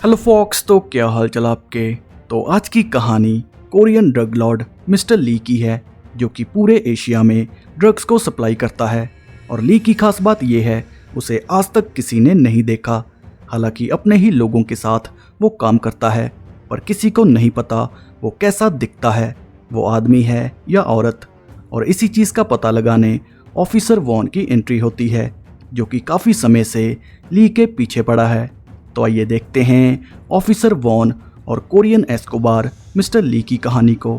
Hello fox, तो क्या हाल चाल आपके। तो आज की कहानी कोरियन ड्रग लॉर्ड मिस्टर ली की है, जो कि पूरे एशिया में ड्रग्स को सप्लाई करता है। और ली की खास बात यह है, उसे आज तक किसी ने नहीं देखा। हालांकि अपने ही लोगों के साथ वो काम करता है, पर किसी को नहीं पता वो कैसा दिखता है, वो आदमी है या औरत। और इसी चीज़ का पता लगाने ऑफिसर वॉन की एंट्री होती है, जो कि काफ़ी समय से ली के पीछे पड़ा है। तो आइए देखते हैं ऑफिसर वॉन और कोरियन एस्कोबार मिस्टर ली की कहानी को।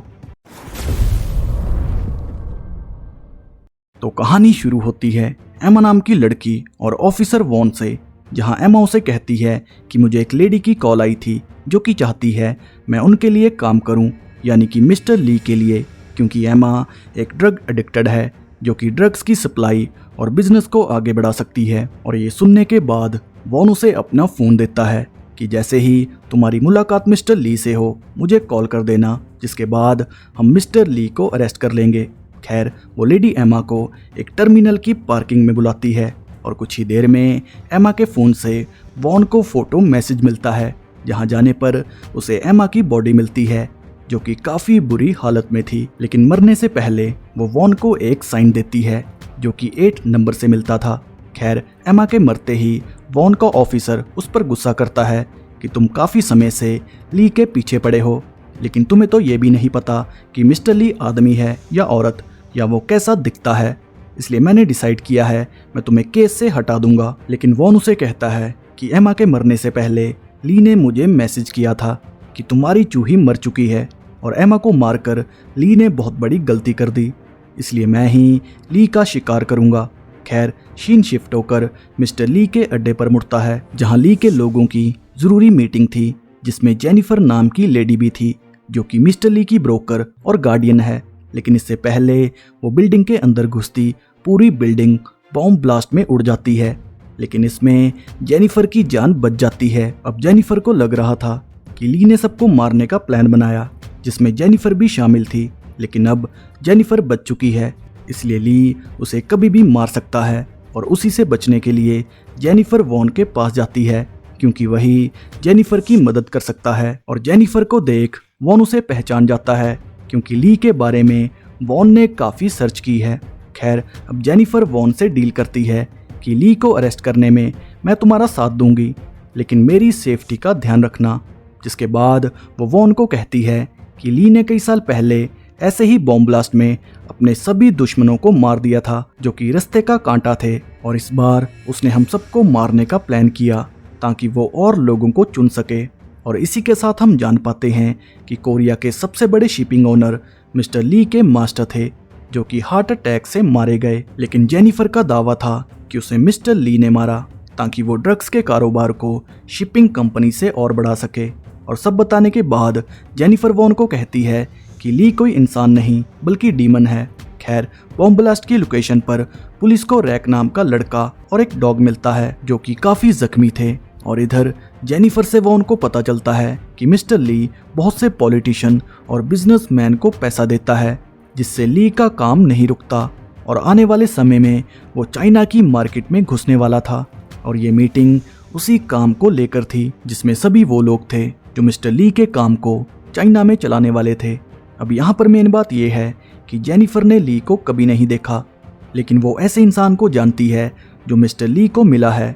तो कहानी शुरू होती है एमा नाम की लड़की और ऑफिसर वॉन से, जहां एमा उसे कहती है कि मुझे एक लेडी की कॉल आई थी जो कि चाहती है मैं उनके लिए काम करूं, यानी कि मिस्टर ली के लिए, क्योंकि एमा एक ड्रग एडिक्टेड है जो कि ड्रग्स की सप्लाई और बिजनेस को आगे बढ़ा सकती है। और ये सुनने के बाद वॉन उसे अपना फ़ोन देता है कि जैसे ही तुम्हारी मुलाकात मिस्टर ली से हो मुझे कॉल कर देना, जिसके बाद हम मिस्टर ली को अरेस्ट कर लेंगे। खैर, वो लेडी एमा को एक टर्मिनल की पार्किंग में बुलाती है और कुछ ही देर में एमा के फ़ोन से वॉन को फ़ोटो मैसेज मिलता है, जहां जाने पर उसे एमा की बॉडी मिलती है जो कि काफ़ी बुरी हालत में थी। लेकिन मरने से पहले वो वॉन को एक साइन देती है जो कि 8 नंबर से मिलता था। खैर, एमा के मरते ही वॉन का ऑफिसर उस पर गुस्सा करता है कि तुम काफ़ी समय से ली के पीछे पड़े हो, लेकिन तुम्हें तो ये भी नहीं पता कि मिस्टर ली आदमी है या औरत, या वो कैसा दिखता है, इसलिए मैंने डिसाइड किया है मैं तुम्हें केस से हटा दूंगा। लेकिन वॉन उसे कहता है कि एमा के मरने से पहले ली ने मुझे मैसेज किया था कि तुम्हारी चूही मर चुकी है, और एमा को मारकर ली ने बहुत बड़ी गलती कर दी, इसलिए मैं ही ली का शिकार करूंगा। खैर, शीन शिफ्ट होकर मिस्टर ली के अड्डे पर मुड़ता है, जहां ली के लोगों की ज़रूरी मीटिंग थी, जिसमें जेनिफर नाम की लेडी भी थी जो कि मिस्टर ली की ब्रोकर और गार्डियन है। लेकिन इससे पहले वो बिल्डिंग के अंदर घुसती पूरी बिल्डिंग बॉम्ब ब्लास्ट में उड़ जाती है, लेकिन इसमें जेनिफर की जान बच जाती है। अब जेनिफर को लग रहा था कि ली ने सबको मारने का प्लान बनाया, जिसमें जेनिफर भी शामिल थी, लेकिन अब जेनिफर बच चुकी है, इसलिए ली उसे कभी भी मार सकता है। और उसी से बचने के लिए जेनिफर वॉन के पास जाती है, क्योंकि वही जेनिफर की मदद कर सकता है। और जेनिफर को देख वॉन उसे पहचान जाता है, क्योंकि ली के बारे में वॉन ने काफ़ी सर्च की है। खैर, अब जेनिफर वॉन से डील करती है कि ली को अरेस्ट करने में मैं तुम्हारा साथ दूंगी, लेकिन मेरी सेफ्टी का ध्यान रखना। जिसके बाद वो वॉन को कहती है कि ली ने कई साल पहले ऐसे ही बॉम्ब ब्लास्ट में अपने सभी दुश्मनों को मार दिया था जो कि रास्ते का कांटा थे, और इस बार उसने हम सबको मारने का प्लान किया ताकि वो और लोगों को चुन सके। और इसी के साथ हम जान पाते हैं कि कोरिया के सबसे बड़े शिपिंग ओनर मिस्टर ली के मास्टर थे, जो कि हार्ट अटैक से मारे गए। लेकिन जेनिफर का दावा था कि उसे मिस्टर ली ने मारा ताकि वो ड्रग्स के कारोबार को शिपिंग कंपनी से और बढ़ा सके। और सब बताने के बाद जेनिफर वॉन को कहती है कि ली कोई इंसान नहीं बल्कि डीमन है। खैर, बॉम्ब ब्लास्ट की लोकेशन पर पुलिस को रैक नाम का लड़का और एक डॉग मिलता है जो कि काफ़ी जख्मी थे। और इधर जेनिफर से वॉन को पता चलता है कि मिस्टर ली बहुत से पॉलिटिशियन और बिजनेसमैन को पैसा देता है, जिससे ली का काम नहीं रुकता, और आने वाले समय में वो चाइना की मार्केट में घुसने वाला था। और ये मीटिंग उसी काम को लेकर थी, जिसमें सभी वो लोग थे जो मिस्टर ली के काम को चाइना में चलाने वाले थे। अब यहाँ पर मेन बात यह है कि जेनिफर ने ली को कभी नहीं देखा, लेकिन वो ऐसे इंसान को जानती है जो मिस्टर ली को मिला है।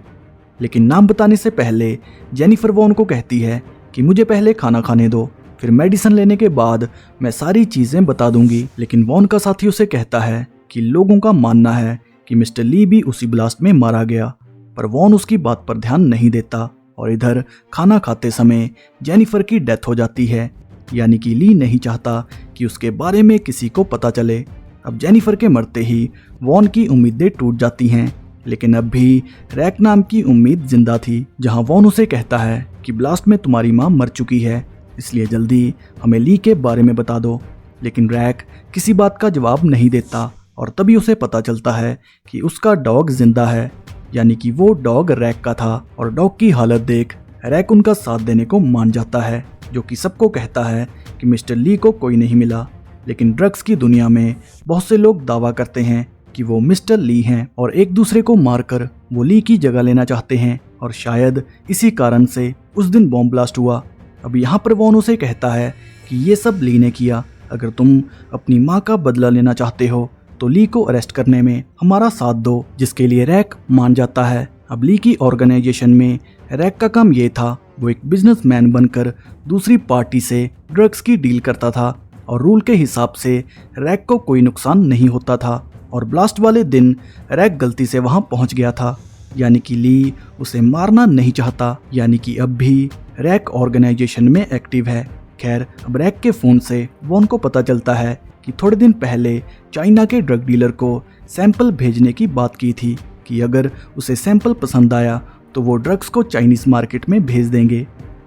लेकिन नाम बताने से पहले जेनिफर वॉन को कहती है कि मुझे पहले खाना खाने दो, फिर मेडिसिन लेने के बाद मैं सारी चीज़ें बता दूंगी। लेकिन वॉन का साथी उसे कहता है कि लोगों का मानना है कि मिस्टर ली भी उसी ब्लास्ट में मारा गया, पर वॉन उसकी बात पर ध्यान नहीं देता। और इधर खाना खाते समय जेनिफर की डेथ हो जाती है, यानी कि ली नहीं चाहता कि उसके बारे में किसी को पता चले। अब जेनिफर के मरते ही वॉन की उम्मीदें टूट जाती हैं, लेकिन अब भी रैक नाम की उम्मीद जिंदा थी, जहां वॉन उसे कहता है कि ब्लास्ट में तुम्हारी माँ मर चुकी है, इसलिए जल्दी हमें ली के बारे में बता दो। लेकिन रैक किसी बात का जवाब नहीं देता, और तभी उसे पता चलता है कि उसका डॉग जिंदा है, यानी कि वो डॉग रैक का था। और डॉग की हालत देख रैक उनका साथ देने को मान जाता है, जो कि सबको कहता है कि मिस्टर ली को कोई नहीं मिला। लेकिन ड्रग्स की दुनिया में बहुत से लोग दावा करते हैं कि वो मिस्टर ली हैं, और एक दूसरे को मारकर वो ली की जगह लेना चाहते हैं। और शायद इसी कारण से उस दिन बॉम्ब ब्लास्ट हुआ। अब यहाँ पर वॉन उसे कहता है कि ये सब ली ने किया। अगर तुम अपनी माँ का बदला लेना चाहते हो तो ली को अरेस्ट करने में हमारा साथ दो, जिसके लिए रैक मान जाता है। अब ली की ऑर्गेनाइजेशन में रैक का काम ये था, वो एक बिजनेसमैन बनकर दूसरी पार्टी से ड्रग्स की डील करता था और रूल के हिसाब से रैक को कोई नुकसान नहीं होता था। और ब्लास्ट वाले दिन रैक गलती से वहां पहुंच गया था, यानी कि ली उसे मारना नहीं चाहता, यानी कि अब भी रैक ऑर्गेनाइजेशन में एक्टिव है। खैर, अब रैक के फ़ोन से वॉन को पता चलता है कि थोड़े दिन पहले चाइना के ड्रग डीलर को सैंपल भेजने की बात की थी कि अगर उसे सैंपल पसंद आया तो वो ड्रग्स को चाइनीज़ मार्केट में भेज देंगे।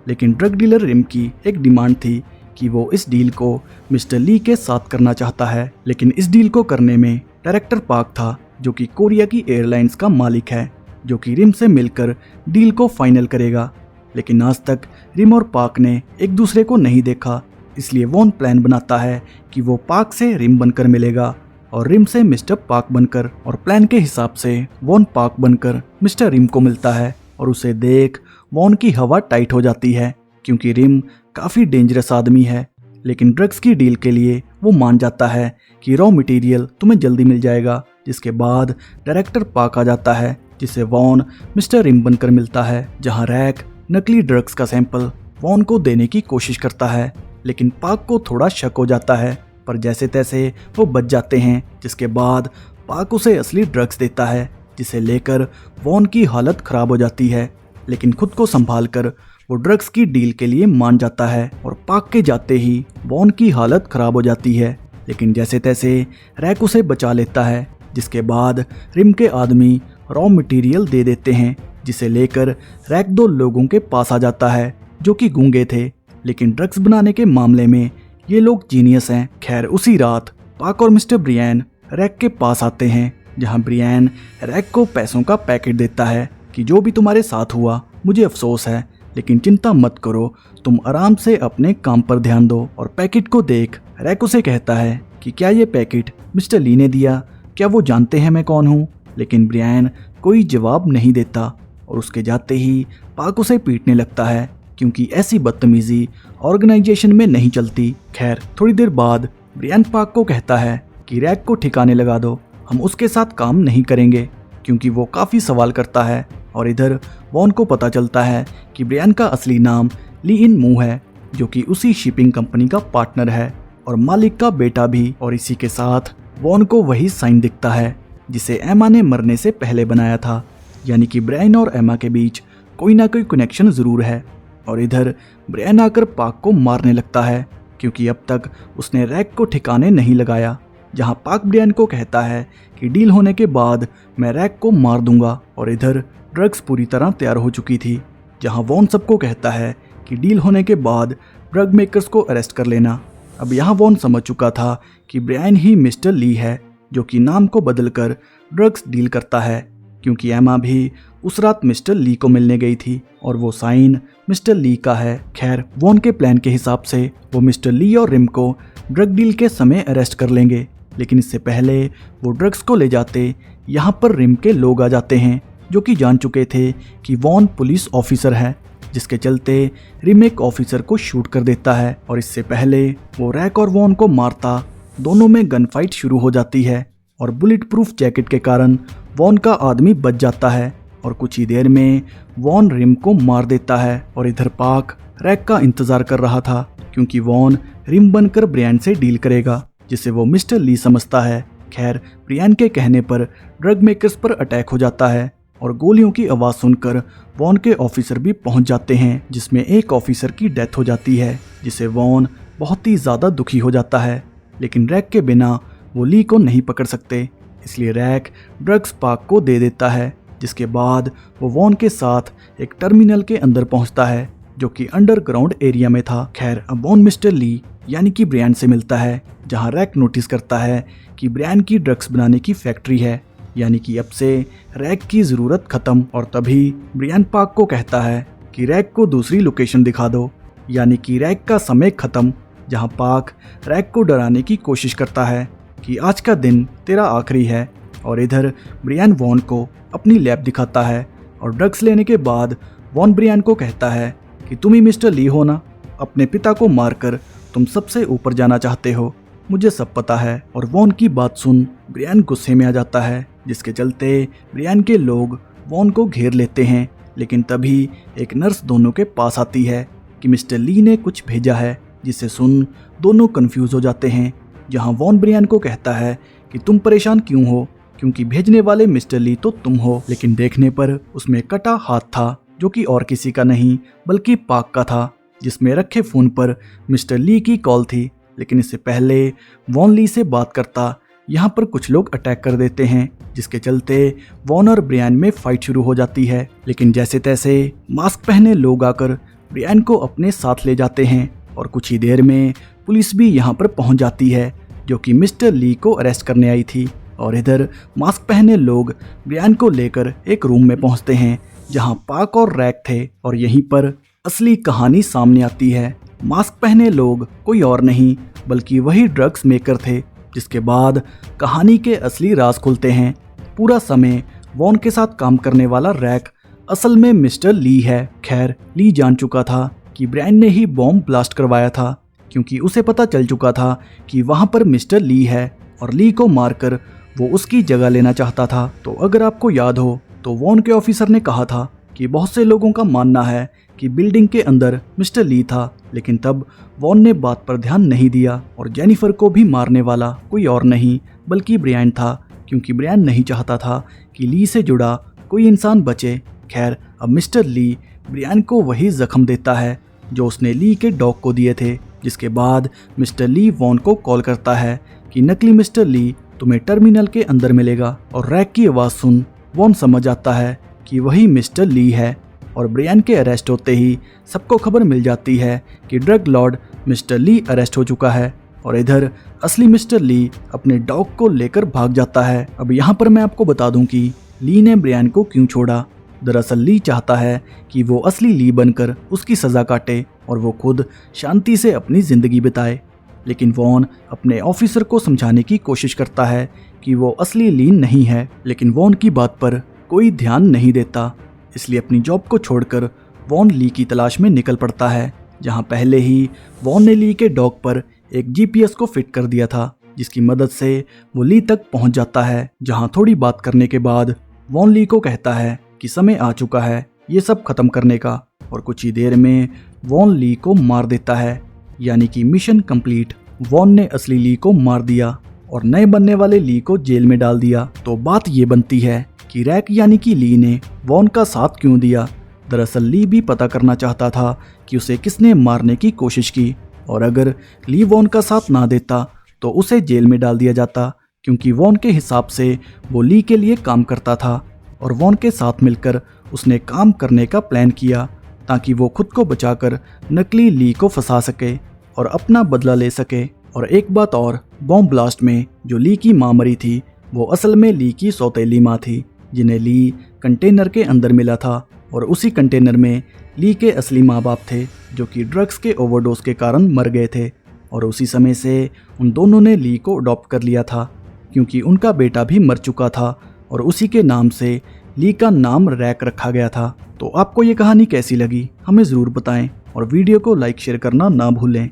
लेकिन ड्रग डीलर रिम की एक डिमांड थी कि वो इस डील को मिस्टर ली के साथ करना चाहता है। लेकिन इस डील को करने में डायरेक्टर पार्क था, जो कि कोरिया की एयरलाइंस का मालिक है, जो कि रिम से मिलकर डील को फाइनल करेगा। लेकिन आज तक रिम और पार्क ने एक दूसरे को नहीं देखा, इसलिए वॉन प्लान बनाता है कि वो पार्क से रिम बनकर मिलेगा और रिम से मिस्टर पार्क बनकर। और प्लान के हिसाब से वॉन पार्क बनकर मिस्टर रिम को मिलता है और उसे देख वॉन की हवा टाइट हो जाती है, क्योंकि रिम काफ़ी डेंजरस आदमी है। लेकिन ड्रग्स की डील के लिए वो मान जाता है कि रॉ मटेरियल तुम्हें जल्दी मिल जाएगा। जिसके बाद डायरेक्टर पार्क आ जाता है, जिसे वॉन मिस्टर रिम बनकर मिलता है, जहां रैक नकली ड्रग्स का सैंपल वॉन को देने की कोशिश करता है। लेकिन पार्क को थोड़ा शक हो जाता है, पर जैसे तैसे वो बच जाते हैं। जिसके बाद पार्क उसे असली ड्रग्स देता है, जिसे लेकर वॉन की हालत खराब हो जाती है। लेकिन खुद को संभाल कर वो ड्रग्स की डील के लिए मान जाता है और पार्क के जाते ही वॉन की हालत खराब हो जाती है। लेकिन जैसे तैसे रैक उसे बचा लेता है, जिसके बाद रिम के आदमी रॉ मटेरियल दे देते हैं, जिसे लेकर रैक दो लोगों के पास आ जाता है जो कि गूंगे थे। लेकिन ड्रग्स बनाने के मामले में ये लोग जीनियस हैं। खैर, उसी रात पार्क और मिस्टर ब्रियन रैक के पास आते हैं, जहां ब्रियन रैक को पैसों का पैकेट देता है कि जो भी तुम्हारे साथ हुआ मुझे अफसोस है, लेकिन चिंता मत करो, तुम आराम से अपने काम पर ध्यान दो। और पैकेट को देख रैक उसे कहता है कि क्या ये पैकेट मिस्टर ली ने दिया, क्या वो जानते हैं मैं कौन हूँ। लेकिन ब्रियन कोई जवाब नहीं देता और उसके जाते ही पार्क उसे पीटने लगता है, क्योंकि ऐसी बदतमीजी ऑर्गेनाइजेशन में नहीं चलती। खैर, थोड़ी देर बाद ब्रियन पार्क को कहता है कि रैक को ठिकाने लगा दो, हम उसके साथ काम नहीं करेंगे, क्योंकि वो काफ़ी सवाल करता है। और इधर वॉन को पता चलता है कि ब्रियन का असली नाम ली इन मू है, जो कि उसी शिपिंग कंपनी का पार्टनर है और मालिक का बेटा भी। और इसी के साथ वॉन को वही साइन दिखता है जिसे एमा ने मरने से पहले बनाया था, यानी कि ब्रियन और एमा के बीच कोई ना कोई कनेक्शन ज़रूर है। और इधर ब्रियन आकर पार्क को मारने लगता है, क्योंकि अब तक उसने रैक को ठिकाने नहीं लगाया। जहां पार्क ब्रियन को कहता है कि डील होने के बाद मैं रैक को मार दूंगा। और इधर ड्रग्स पूरी तरह तैयार हो चुकी थी, जहां वॉन सबको कहता है कि डील होने के बाद ड्रग मेकर्स को अरेस्ट कर लेना। अब यहाँ वॉन समझ चुका था कि ब्रियन ही मिस्टर ली है, जो कि नाम को बदलकर ड्रग्स डील करता है, क्योंकि एमा भी उस रात मिस्टर ली को मिलने गई थी और वो साइन मिस्टर ली का है। खैर, वॉन के प्लान के हिसाब से वो मिस्टर ली और रिम को ड्रग डील के समय अरेस्ट कर लेंगे, लेकिन इससे पहले वो ड्रग्स को ले जाते यहाँ पर रिम के लोग आ जाते हैं, जो कि जान चुके थे कि वॉन पुलिस ऑफिसर है, जिसके चलते रिम एक ऑफिसर को शूट कर देता है। और इससे पहले वो रैक और वॉन को मारता, दोनों में गन फाइट शुरू हो जाती है और बुलेट प्रूफ जैकेट के कारण वॉन का आदमी बच जाता है और कुछ ही देर में वॉन रिम को मार देता है। और इधर पार्क रैक का इंतजार कर रहा था, क्योंकि वॉन रिम बनकर ब्रियन से डील करेगा, जिसे वो मिस्टर ली समझता है। खैर, ब्रियन के कहने पर ड्रग मेकर्स पर अटैक हो जाता है और गोलियों की आवाज़ सुनकर वॉन के ऑफिसर भी पहुंच जाते हैं, जिसमें एक ऑफिसर की डेथ हो जाती है, जिसे वॉन बहुत ही ज़्यादा दुखी हो जाता है। लेकिन रैक के बिना वो ली को नहीं पकड़ सकते, इसलिए रैक ड्रग्स पार्क को दे देता है, जिसके बाद वो वॉन के साथ एक टर्मिनल के अंदर पहुंचता है, जो कि अंडरग्राउंड एरिया में था। खैर, अब वॉन मिस्टर ली यानी कि ब्रियन से मिलता है, जहां रैक नोटिस करता है कि ब्रियन की ड्रग्स बनाने की फैक्ट्री है, यानी कि अब से रैक की ज़रूरत ख़त्म। और तभी ब्रियन पार्क को कहता है कि रैक को दूसरी लोकेशन दिखा दो, यानी कि रैक का समय ख़त्म। जहां पार्क रैक को डराने की कोशिश करता है कि आज का दिन तेरा आखिरी है। और इधर ब्रियन वॉन को अपनी लैब दिखाता है, और ड्रग्स लेने के बाद वॉन ब्रियान को कहता है कि तुम ही मिस्टर ली हो ना, अपने पिता को मारकर तुम सबसे ऊपर जाना चाहते हो, मुझे सब पता है। और वॉन की बात सुन ब्रियान गुस्से में आ जाता है, जिसके चलते ब्रियान के लोग वॉन को घेर लेते हैं। लेकिन तभी एक नर्स दोनों के पास आती है कि मिस्टर ली ने कुछ भेजा है, जिसे सुन दोनों कंफ्यूज हो जाते हैं। जहां वॉन ब्रियान को कहता है कि तुम परेशान क्यों हो, क्योंकि भेजने वाले मिस्टर ली तो तुम हो। लेकिन देखने पर उसमें कटा हाथ था, जो कि और किसी का नहीं बल्कि पाक का था, जिसमें रखे फोन पर मिस्टर ली की कॉल थी। लेकिन इससे पहले वॉन ली से बात करता यहाँ पर कुछ लोग अटैक कर देते हैं, जिसके चलते वॉन और ब्रियान में फाइट शुरू हो जाती है। लेकिन जैसे तैसे मास्क पहने लोग आकर ब्रियान को अपने साथ ले जाते हैं और कुछ ही देर में पुलिस भी यहाँ पर पहुँच जाती है, जो कि मिस्टर ली को अरेस्ट करने आई थी। और इधर मास्क पहने लोग ब्रियान को लेकर एक रूम में पहुँचते हैं, जहाँ पाक और रैक थे। और यहीं पर असली कहानी सामने आती है। मास्क पहने लोग कोई और नहीं बल्कि वही ड्रग्स मेकर थे, जिसके बाद कहानी के असली राज खुलते हैं। पूरा समय वॉन के साथ काम करने वाला रैक असल में मिस्टर ली है। खैर, ली जान चुका था कि ब्रियान ने ही बॉम्ब ब्लास्ट करवाया था, क्योंकि उसे पता चल चुका था कि वहां पर मिस्टर ली है और ली को मारकर वो उसकी जगह लेना चाहता था। तो अगर आपको याद हो तो वॉन के ऑफिसर ने कहा था कि बहुत से लोगों का मानना है कि बिल्डिंग के अंदर मिस्टर ली था, लेकिन तब वॉन ने बात पर ध्यान नहीं दिया और जेनिफर को भी मारने वाला कोई और नहीं बल्कि ब्रियान था, क्योंकि ब्रियान नहीं चाहता था कि ली से जुड़ा कोई इंसान बचे। खैर, अब मिस्टर ली ब्रियान को वही जख्म देता है जो उसने ली के डॉग को दिए थे, जिसके बाद मिस्टर ली वॉन को कॉल करता है कि नकली मिस्टर ली तुम्हें टर्मिनल के अंदर मिलेगा। और रैक की आवाज़ सुन वॉन समझ आता है कि वही मिस्टर ली है। और ब्रियान के अरेस्ट होते ही सबको खबर मिल जाती है कि ड्रग लॉर्ड मिस्टर ली अरेस्ट हो चुका है। और इधर असली मिस्टर ली अपने डॉग को लेकर भाग जाता है। अब यहाँ पर मैं आपको बता दूं कि ली ने ब्रियान को क्यों छोड़ा। दरअसल ली चाहता है कि वो असली ली बनकर उसकी सज़ा काटे और वो खुद शांति से अपनी ज़िंदगी बिताए। लेकिन वॉन अपने ऑफिसर को समझाने की कोशिश करता है कि वो असली ली नहीं है, लेकिन वॉन की बात पर कोई ध्यान नहीं देता। इसलिए अपनी जॉब को छोड़कर वॉन ली की तलाश में निकल पड़ता है, जहां पहले ही वॉन ने ली के डॉग पर एक जीपीएस को फिट कर दिया था, जिसकी मदद से वो ली तक पहुंच जाता है। जहां थोड़ी बात करने के बाद वॉन ली को कहता है कि समय आ चुका है ये सब खत्म करने का। और कुछ ही देर में वॉन ली को मार देता है, यानी कि मिशन कंप्लीट। वॉन ने असली ली को मार दिया और नए बनने वाले ली को जेल में डाल दिया। तो बात ये बनती है कि रैक यानी कि ली ने वॉन का साथ क्यों दिया। दरअसल ली भी पता करना चाहता था कि उसे किसने मारने की कोशिश की, और अगर ली वॉन का साथ ना देता तो उसे जेल में डाल दिया जाता, क्योंकि वॉन के हिसाब से वो ली के लिए काम करता था। और वॉन के साथ मिलकर उसने काम करने का प्लान किया ताकि वो खुद को बचाकर नकली ली को फंसा सके और अपना बदला ले सके। और एक बात और, बॉम्ब ब्लास्ट में जो ली की माँ मरी थी वो असल में ली की सौतेली माँ थी, जिन्हें ली कंटेनर के अंदर मिला था। और उसी कंटेनर में ली के असली माँ बाप थे, जो कि ड्रग्स के ओवरडोज के कारण मर गए थे। और उसी समय से उन दोनों ने ली को अडॉप्ट कर लिया था, क्योंकि उनका बेटा भी मर चुका था और उसी के नाम से ली का नाम रैक रखा गया था। तो आपको ये कहानी कैसी लगी हमें ज़रूर बताएं और वीडियो को लाइक शेयर करना ना भूलें।